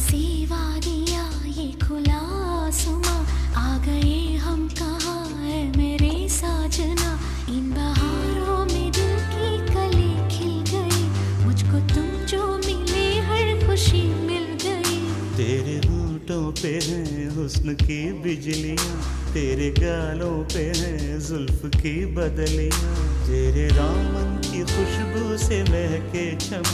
सी वादियाँ ये खुला आसमां, आ गए हम कहाँ है मेरे साजना। इन बहारों में दिल की कली खिल गई, मुझको तुम जो मिले हर खुशी मिल गई। तेरे होठों पे हैं हुस्न की बिजलियाँ, तेरे गालों पे हैं जुल्फ की बदलियाँ, तेरे दामन की खुशबू से महके चमन।